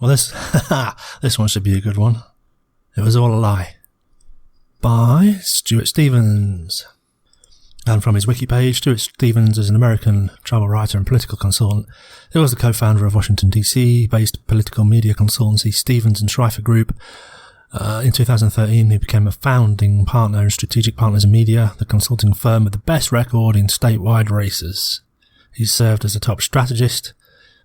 Well, this one should be a good one. It Was All a Lie by Stuart Stevens. And from his wiki page, Stuart Stevens is an American travel writer and political consultant. He was the co-founder of Washington, D.C. based political media consultancy Stevens and Schreifer Group. In 2013, he became a founding partner in Strategic Partners in Media, the consulting firm with the best record in statewide races. He served as a top strategist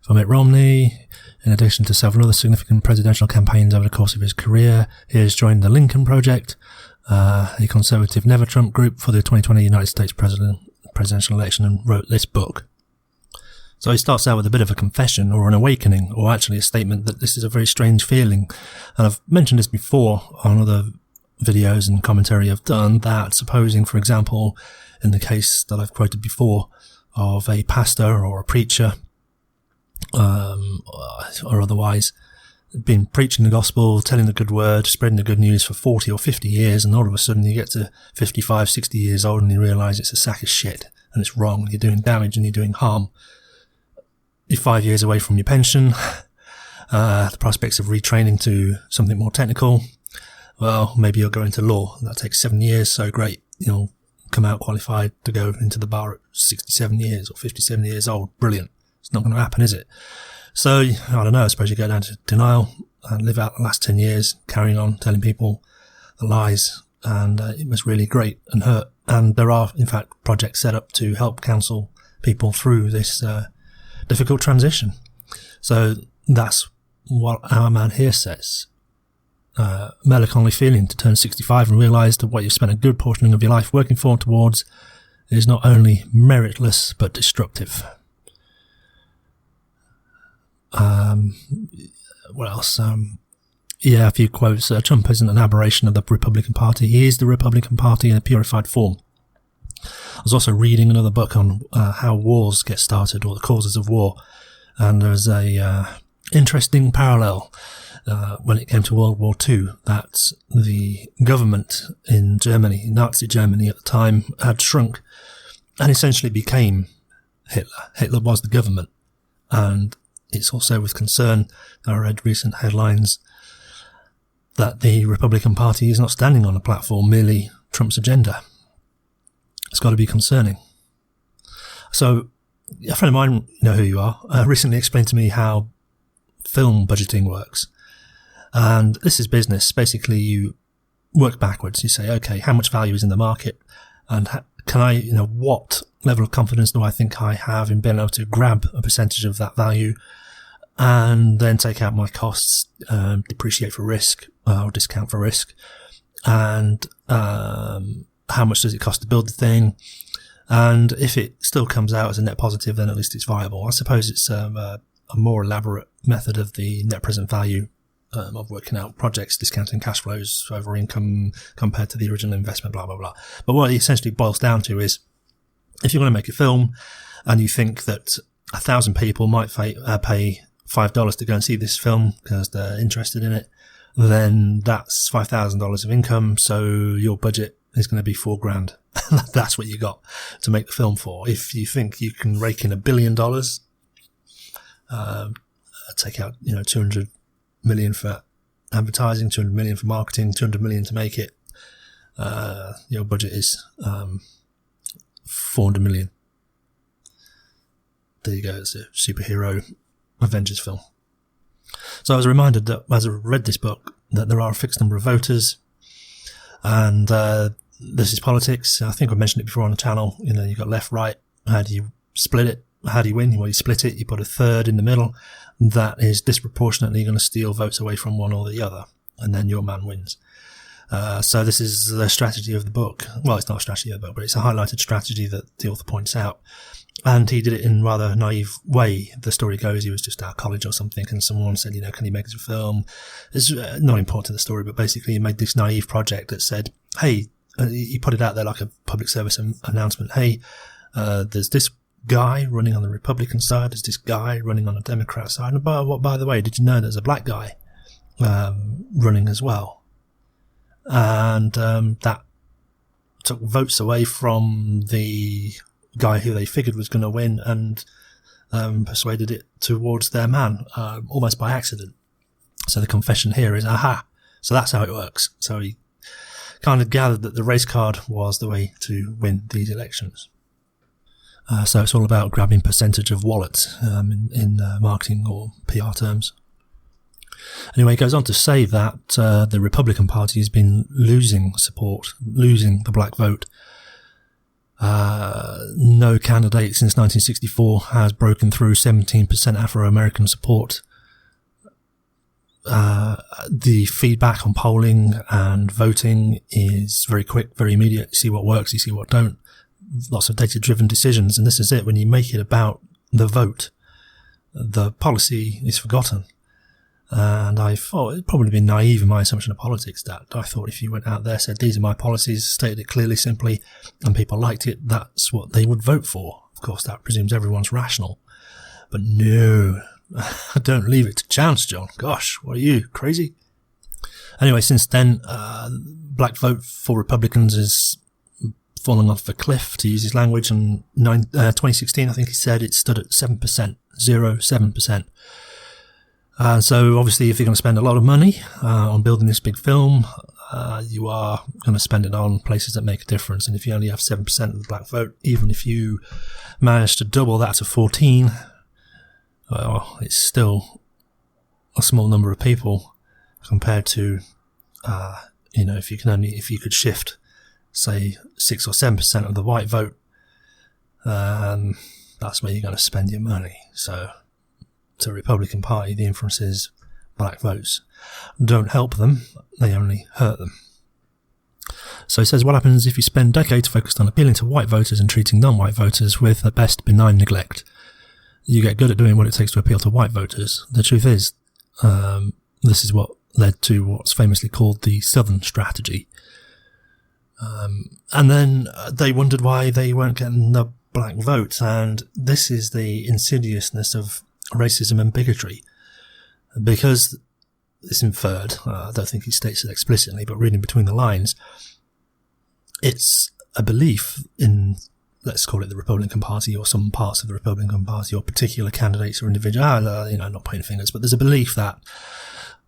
for Mitt Romney, in addition to several other significant presidential campaigns over the course of his career. He has joined the Lincoln Project, a conservative Never Trump group, for the 2020 United States presidential election, and wrote this book. So he starts out with a bit of a confession or an awakening, or actually a statement that this is a very strange feeling. And I've mentioned this before on other videos and commentary I've done, that supposing, for example, in the case that I've quoted before of a pastor or a preacher, or otherwise, been preaching the gospel, telling the good word, spreading the good news for 40 or 50 years, and all of a sudden you get to 55, 60 years old and you realise it's a sack of shit and it's wrong, you're doing damage and you're doing harm. You're 5 years away from your pension, the prospects of retraining to something more technical, well, maybe you'll go into law. That takes 7 years, so great, you'll come out qualified to go into the bar at 67 years or 57 years old. Brilliant. It's not going to happen, is it? So, I don't know, I suppose you go down to denial and live out the last 10 years carrying on telling people the lies, and it was really great and hurt. And there are, in fact, projects set up to help counsel people through this difficult transition. So that's what our man here says. Melancholy feeling to turn 65 and realise that what you've spent a good portion of your life working for and towards is not only meritless but destructive. What else? A few quotes. Trump isn't an aberration of the Republican Party. He is the Republican Party in a purified form. I was also reading another book on how wars get started, or the causes of war, and there's a interesting parallel when it came to World War II, that the government in Germany, Nazi Germany at the time, had shrunk and essentially became Hitler. Hitler was the government, and it's also with concern that I read recent headlines that the Republican Party is not standing on a platform merely Trump's agenda. It's got to be concerning. So, a friend of mine, you know who you are, recently explained to me how film budgeting works. And this is business. Basically, you work backwards. You say, okay, how much value is in the market? And can I, what level of confidence do I think I have in being able to grab a percentage of that value and then take out my costs, depreciate for risk, or discount for risk, and how much does it cost to build the thing? And if it still comes out as a net positive, then at least it's viable. I suppose it's a more elaborate method of the net present value of working out projects, discounting cash flows over income compared to the original investment, blah, blah, blah. But what it essentially boils down to is, if you're going to make a film and you think that 1,000 people might pay $5 to go and see this film because they're interested in it, then that's $5,000 of income. So your budget is going to be $4,000. That's what you got to make the film for. If you think you can rake in $1 billion, take out, 200 million for advertising, 200 million for marketing, 200 million to make it, your budget is 400 million. There you go. It's a superhero Avengers film. So I was reminded that as I read this book, that there are a fixed number of voters, and this is politics. I think I mentioned it before on the channel. You've got left, right. How do you split it? How do you win? Well, you split it. You put a third in the middle. That is disproportionately going to steal votes away from one or the other, and then your man wins. So this is the strategy of the book. Well, it's not a strategy of the book, but it's a highlighted strategy that the author points out. And he did it in a rather naive way. The story goes, he was just out of college or something, and someone said, can you make us a film? It's not important to the story, but basically he made this naive project that said, hey, he put it out there like a public service announcement. Hey, there's this guy running on the Republican side, there's this guy running on the Democrat side. And by the way, did you know there's a black guy running as well? And that took votes away from the guy who they figured was going to win, and persuaded it towards their man, almost by accident. So the confession here is, aha, so that's how it works. So he kind of gathered that the race card was the way to win these elections. So it's all about grabbing percentage of wallets in marketing or PR terms. Anyway, he goes on to say that the Republican Party has been losing support, losing the black vote. No candidate since 1964 has broken through 17% Afro-American support. The feedback on polling and voting is very quick, very immediate. You see what works, you see what don't. Lots of data-driven decisions, and this is it. When you make it about the vote, the policy is forgotten. And I thought it'd probably been naive in my assumption of politics that I thought if you went out there, said, these are my policies, stated it clearly, simply, and people liked it, that's what they would vote for. Of course, that presumes everyone's rational. But no, don't leave it to chance, John. Gosh, what are you, crazy? Anyway, since then, black vote for Republicans is falling off a cliff, to use his language. In 2016, I think he said it stood at 7%, 0.7%. So obviously, if you're going to spend a lot of money on building this big film, you are going to spend it on places that make a difference. And if you only have 7% of the black vote, even if you manage to double that to 14, well, it's still a small number of people compared to, if you could shift, say, 6 or 7% of the white vote, that's where you're going to spend your money. So, to the Republican Party, the inference is black votes don't help them, they only hurt them. So he says, what happens if you spend decades focused on appealing to white voters and treating non-white voters with at best benign neglect? You get good at doing what it takes to appeal to white voters. The truth is, this is what led to what's famously called the Southern strategy. And then they wondered why they weren't getting the black vote, and this is the insidiousness of racism and bigotry, because it's inferred, I don't think he states it explicitly, but reading between the lines, it's a belief in, let's call it the Republican Party or some parts of the Republican Party or particular candidates or individuals, not pointing fingers, but there's a belief that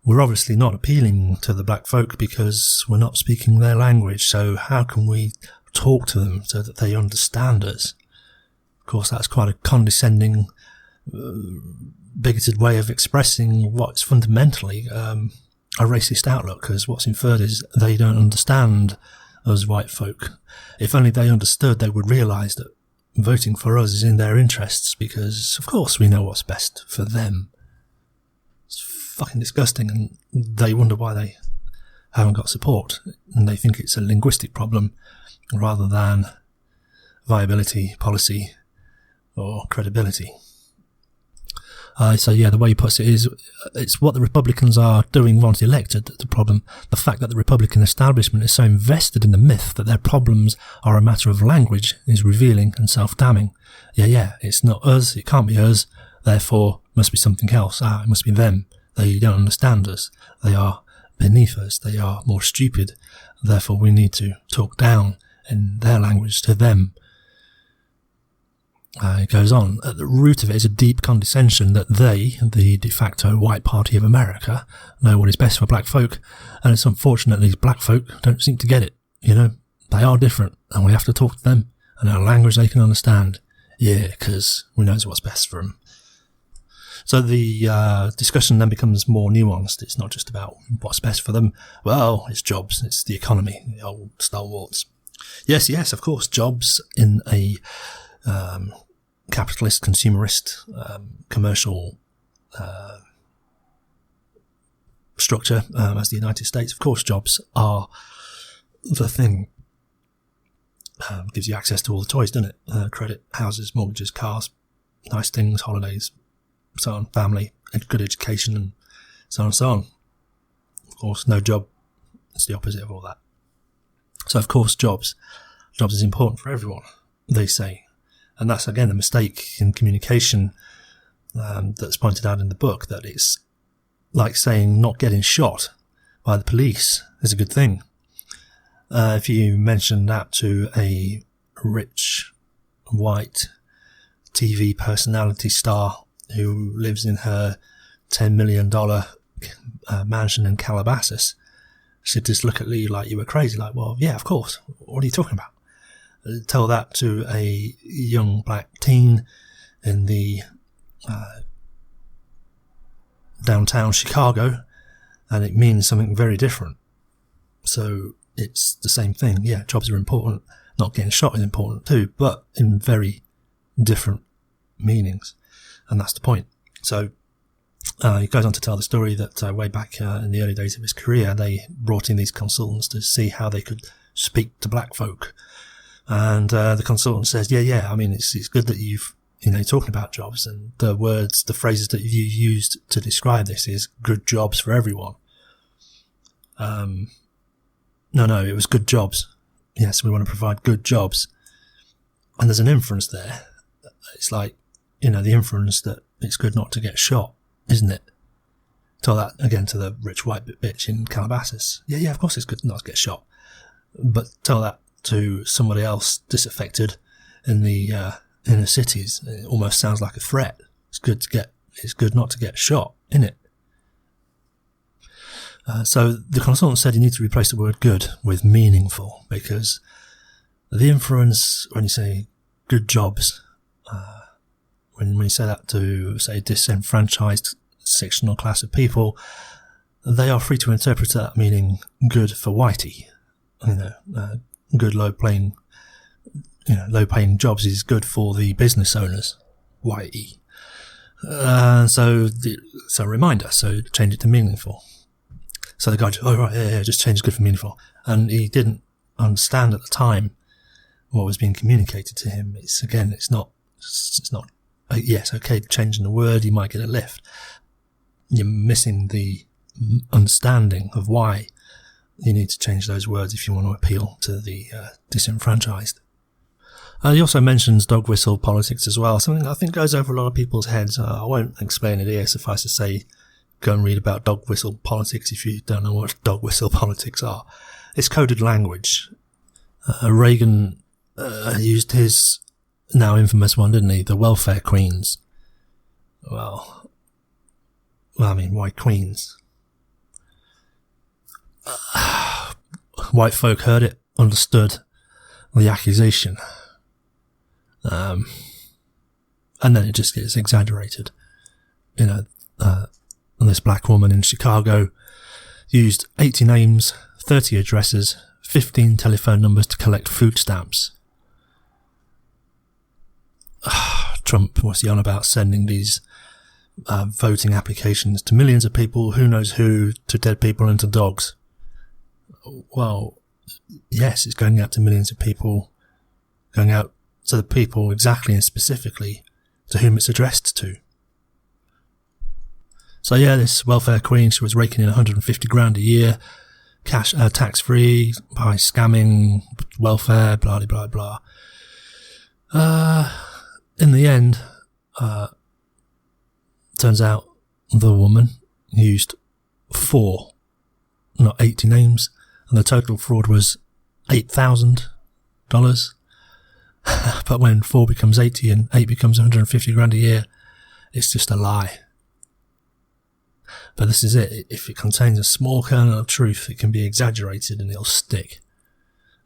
we're obviously not appealing to the black folk because we're not speaking their language, so how can we talk to them so that they understand us? Of course, that's quite a condescending, bigoted way of expressing what's fundamentally a racist outlook, because what's inferred is they don't understand us white folk. If only they understood, they would realise that voting for us is in their interests, because of course we know what's best for them. It's fucking disgusting, and they wonder why they haven't got support, and they think it's a linguistic problem rather than viability, policy, or credibility. The way he puts it is, it's what the Republicans are doing once elected, the problem. The fact that the Republican establishment is so invested in the myth that their problems are a matter of language is revealing and self-damning. It's not us, it can't be us, therefore must be something else. It must be them. They don't understand us. They are beneath us. They are more stupid. Therefore we need to talk down in their language to them. It goes on, at the root of it is a deep condescension that they, the de facto white party of America, know what is best for black folk, and it's unfortunate these black folk don't seem to get it. They are different, and we have to talk to them, and in a language they can understand. Because we know what's best for them. So the discussion then becomes more nuanced. It's not just about what's best for them. Well, it's jobs, it's the economy, the old stalwarts. Yes, of course, jobs in a capitalist, consumerist, commercial structure as the United States. Of course, jobs are the thing. Gives you access to all the toys, doesn't it? Credit, houses, mortgages, cars, nice things, holidays, so on, family, good education, and so on and so on. Of course, no job is the opposite of all that. So, of course, jobs is important for everyone, they say. And that's, again, a mistake in communication that's pointed out in the book, that it's like saying not getting shot by the police is a good thing. If you mention that to a rich, white TV personality star who lives in her $10 million mansion in Calabasas, she'd just look at you like you were crazy. Like, well, yeah, of course. What are you talking about? Tell that to a young black teen in the downtown Chicago, and it means something very different. So it's the same thing. Yeah, jobs are important. Not getting shot is important too, but in very different meanings. And that's the point. So he goes on to tell the story that way back in the early days of his career, they brought in these consultants to see how they could speak to black folk. And the consultant says, yeah, I mean, it's good that you're talking about jobs, and the phrases that you used to describe this is good jobs for everyone. No, it was good jobs. Yes, we want to provide good jobs. And there's an inference there. It's like, the inference that it's good not to get shot, isn't it? Tell that again to the rich white bitch in Calabasas. Yeah, of course it's good not to get shot. But tell that to somebody else disaffected in the inner cities. It almost sounds like a threat. It's good not to get shot, isn't it? So the consultant said you need to replace the word good with meaningful, because the inference when you say good jobs, when you say that to, say, disenfranchised sectional class of people, they are free to interpret that meaning good for whitey. Good low-paying jobs is good for the business owners, whitey. So reminder, so change it to meaningful. So the guy, just change good for meaningful. And he didn't understand at the time what was being communicated to him. It's not, yes, okay, changing the word, you might get a lift. You're missing the understanding of why you need to change those words if you want to appeal to the disenfranchised. He also mentions dog whistle politics as well, something I think goes over a lot of people's heads. I won't explain it here, suffice to say, go and read about dog whistle politics if you don't know what dog whistle politics are. It's coded language. Reagan used his now infamous one, didn't he? The welfare queens. Well, I mean, why queens? White folk heard it, understood the accusation. And then it just gets exaggerated. This black woman in Chicago used 80 names, 30 addresses, 15 telephone numbers to collect food stamps. Trump, what's he on about, sending these voting applications to millions of people, who knows who, to dead people and to dogs? Well, yes, it's going out to millions of people, going out to the people exactly and specifically to whom it's addressed to. So yeah, this welfare queen, she was raking in 150 grand a year, cash, tax-free, by scamming welfare, blah, blah, blah. In the end, turns out the woman used 4, not 80 names, and the total fraud was $8,000. But when 4 becomes 80 and 8 becomes 150 grand a year, it's just a lie. But this is it. If it contains a small kernel of truth, it can be exaggerated and it'll stick.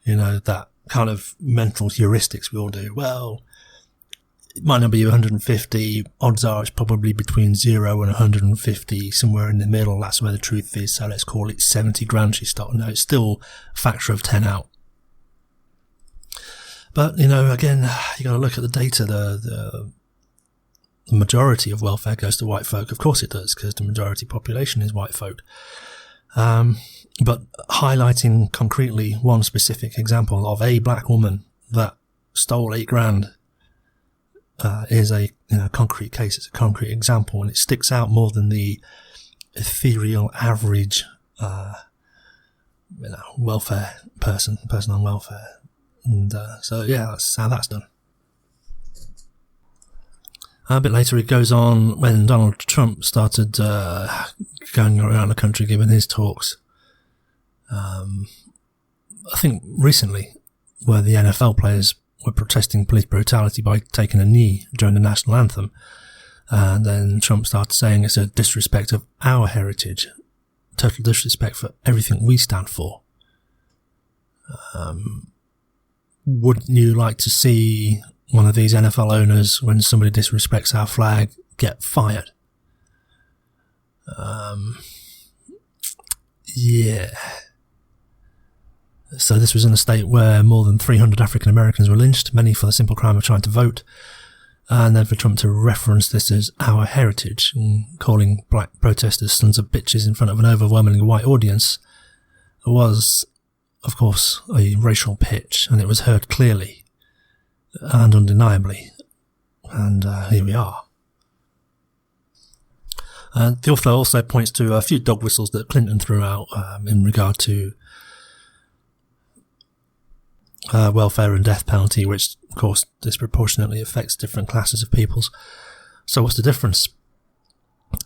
That kind of mental heuristics we all do. Well, it might not be 150. Odds are it's probably between 0 and 150, somewhere in the middle. That's where the truth is. So let's call it 70 grand she stole. No, it's still a factor of 10 out. But, again, you got to look at the data. The majority of welfare goes to white folk. Of course it does, because the majority population is white folk. But highlighting concretely one specific example of a black woman that stole 8 grand is a concrete case. It's a concrete example, and it sticks out more than the ethereal average welfare person on welfare. And so yeah, that's how that's done. A bit later it goes on when Donald Trump started going around the country giving his talks. I think recently, where the NFL players were protesting police brutality by taking a knee during the national anthem, and then Trump started saying it's a disrespect of our heritage. total disrespect for everything we stand for. Wouldn't you like to see one of these NFL owners, when somebody disrespects our flag, get fired? Yeah. So this was in a state where more than 300 African Americans were lynched, many for the simple crime of trying to vote. And then for Trump to reference this as our heritage, and calling black protesters sons of bitches in front of an overwhelmingly white audience, was, of course, a racial pitch, and it was heard clearly and undeniably. And here we are. The author also points to a few dog whistles that Clinton threw out in regard to welfare and death penalty, which, of course, disproportionately affects different classes of peoples. So what's the difference?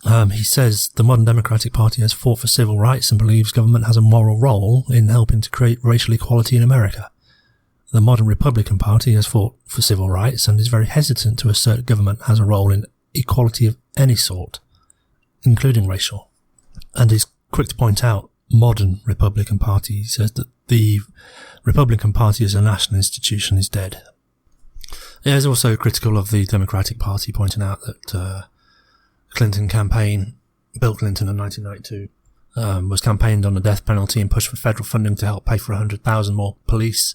He says the modern Democratic Party has fought for civil rights and believes government has a moral role in helping to create racial equality in America. The modern Republican Party has fought for civil rights and is very hesitant to assert government has a role in equality of any sort, including racial. And he's quick to point out modern Republican Party. He says that the Republican Party as a national institution is dead. He is also critical of the Democratic Party, pointing out that Clinton campaign, Bill Clinton in 1992, was campaigned on the death penalty and pushed for federal funding to help pay for 100,000 more police,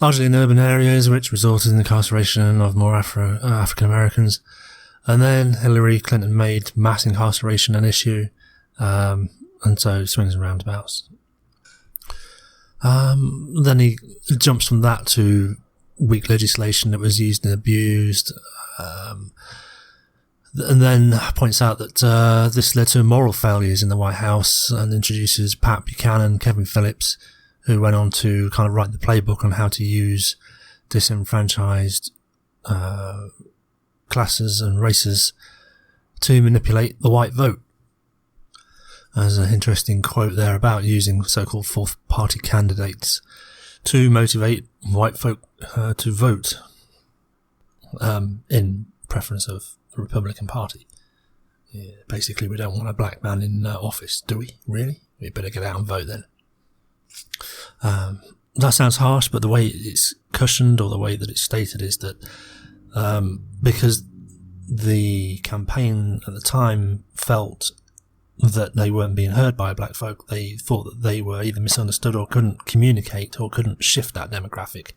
largely in urban areas, which resulted in the incarceration of more African Americans. And then Hillary Clinton made mass incarceration an issue, and so swings and roundabouts. Then he jumps from that to weak legislation that was used and abused, and then points out that this led to moral failures in the White House, and introduces Pat Buchanan, Kevin Phillips, who went on to kind of write the playbook on how to use disenfranchised classes and races to manipulate the white vote. There's an interesting quote there about using so-called fourth party candidates to motivate white folk to vote in preference of the Republican Party. Yeah, basically, we don't want a black man in office, do we? Really? We better get out and vote then. That sounds harsh, but the way it's cushioned, or the way that it's stated, is that because the campaign at the time felt that they weren't being heard by black folk, they thought that they were either misunderstood or couldn't communicate or couldn't shift that demographic.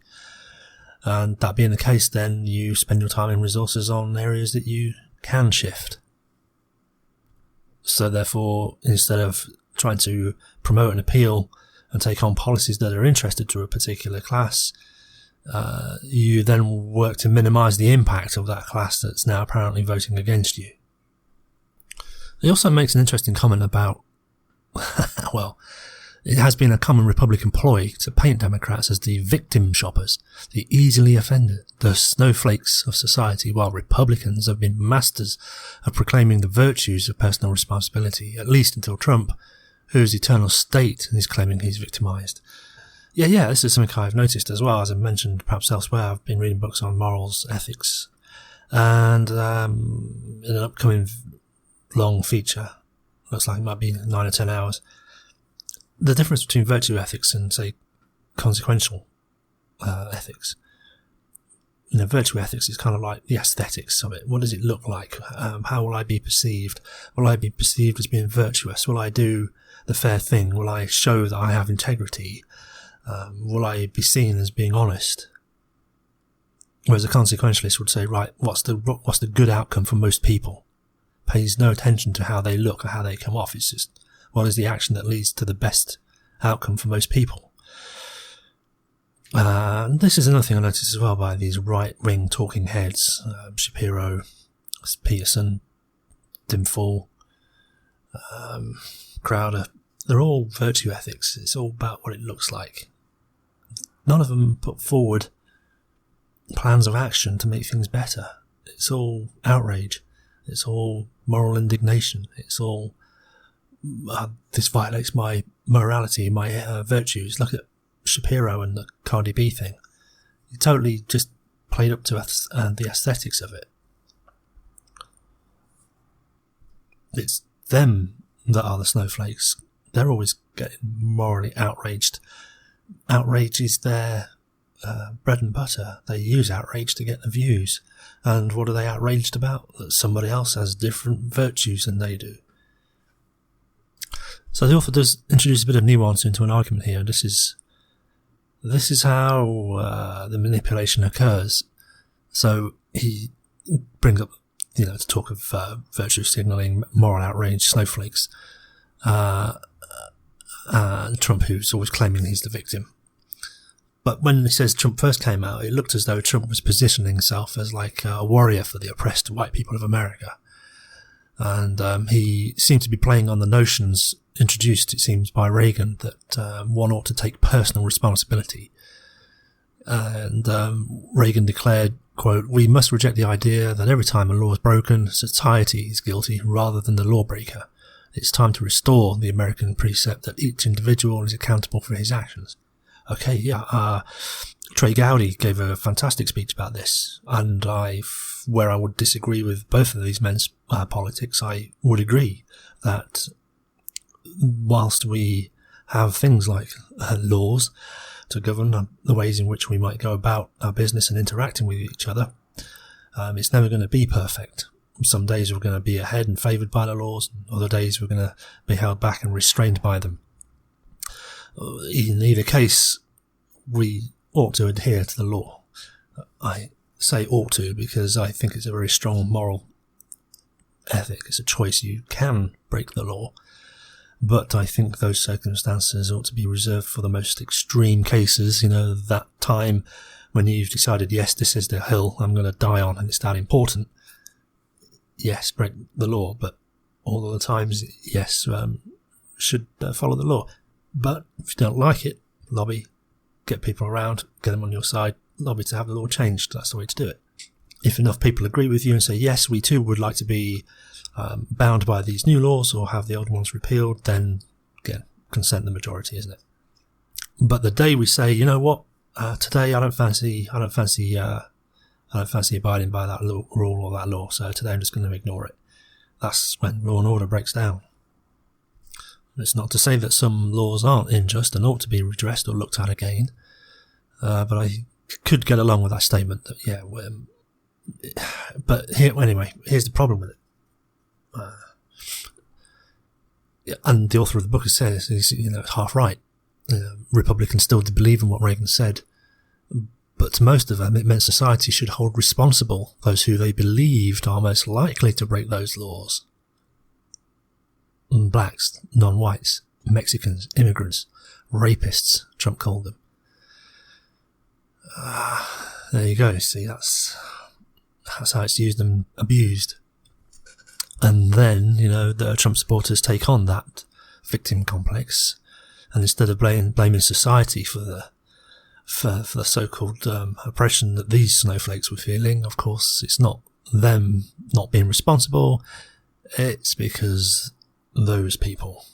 And that being the case, then you spend your time and resources on areas that you can shift. So therefore, instead of trying to promote an appeal and take on policies that are interested to a particular class, you then work to minimise the impact of that class that's now apparently voting against you. He also makes an interesting comment about, well, it has been a common Republican ploy to paint Democrats as the victim shoppers, the easily offended, the snowflakes of society, while Republicans have been masters of proclaiming the virtues of personal responsibility, at least until Trump, whose eternal state is claiming he's victimised. Yeah, this is something I've noticed as well, as I mentioned perhaps elsewhere. I've been reading books on morals, ethics, and in an upcoming long feature, looks like it might be 9 or 10 hours, the difference between virtue ethics and, say, consequential ethics. You know, virtue ethics is kind of like the aesthetics of it. What does it look like? How will I be perceived? Will I be perceived as being virtuous? Will I do the fair thing? Will I show that I have integrity? Will I be seen as being honest? Whereas a consequentialist would say, right, what's the good outcome for most people? Pays no attention to how they look or how they come off. It's just, what is the action that leads to the best outcome for most people? This is another thing I noticed as well by these right-wing talking heads, Shapiro, Peterson, Dimfall, Crowder. They're all virtue ethics. It's all about what it looks like. None of them put forward plans of action to make things better. It's all outrage. It's all moral indignation. It's all, this violates my morality, my virtues. Look at Shapiro and the Cardi B thing. He totally just played up to the aesthetics of it. It's them that are the snowflakes, they're always getting morally outraged. Outrage is their bread and butter. They use outrage to get the views. And what are they outraged about? That somebody else has different virtues than they do. So the author does introduce a bit of nuance into an argument here. This is how the manipulation occurs. So he brings up, to talk of virtue signalling, moral outrage, snowflakes, Trump, who's always claiming he's the victim. But when he says Trump first came out, it looked as though Trump was positioning himself as like a warrior for the oppressed white people of America. And he seemed to be playing on the notions introduced, it seems, by Reagan, that one ought to take personal responsibility. And Reagan declared, quote, "We must reject the idea that every time a law is broken, society is guilty rather than the lawbreaker. It's time to restore the American precept that each individual is accountable for his actions." Okay, yeah. Trey Gowdy gave a fantastic speech about this, and where I would disagree with both of these men's politics, I would agree that whilst we have things like laws to govern the ways in which we might go about our business and interacting with each other, it's never going to be perfect. Some days we're going to be ahead and favoured by the laws, and other days we're going to be held back and restrained by them. In either case, we ought to adhere to the law. I say ought to because I think it's a very strong moral ethic. It's a choice. You can break the law, but I think those circumstances ought to be reserved for the most extreme cases. That time when you've decided, yes, this is the hill I'm going to die on and it's that important. Yes, break the law, but all of the times, yes, should follow the law. But if you don't like it, lobby, get people around, get them on your side, lobby to have the law changed. That's the way to do it. If enough people agree with you and say, yes, we too would like to be bound by these new laws or have the old ones repealed, then again, consent the majority, isn't it? But the day we say, you know what, today I don't fancy abiding by that rule or that law, so today I'm just going to ignore it. That's when law and order breaks down. It's not to say that some laws aren't unjust and ought to be redressed or looked at again, but I could get along with that statement that, yeah, but here's the problem with it. And the author of the book has said it's half right. Republicans still believe in what Reagan said, but to most of them it meant society should hold responsible those who they believed are most likely to break those laws. Blacks, non-whites, Mexicans, immigrants, rapists, Trump called them. There you go. See, that's how it's used and abused. And then, the Trump supporters take on that victim complex, and instead of blaming society for the so-called oppression that these snowflakes were feeling, of course, it's not them not being responsible. It's because those people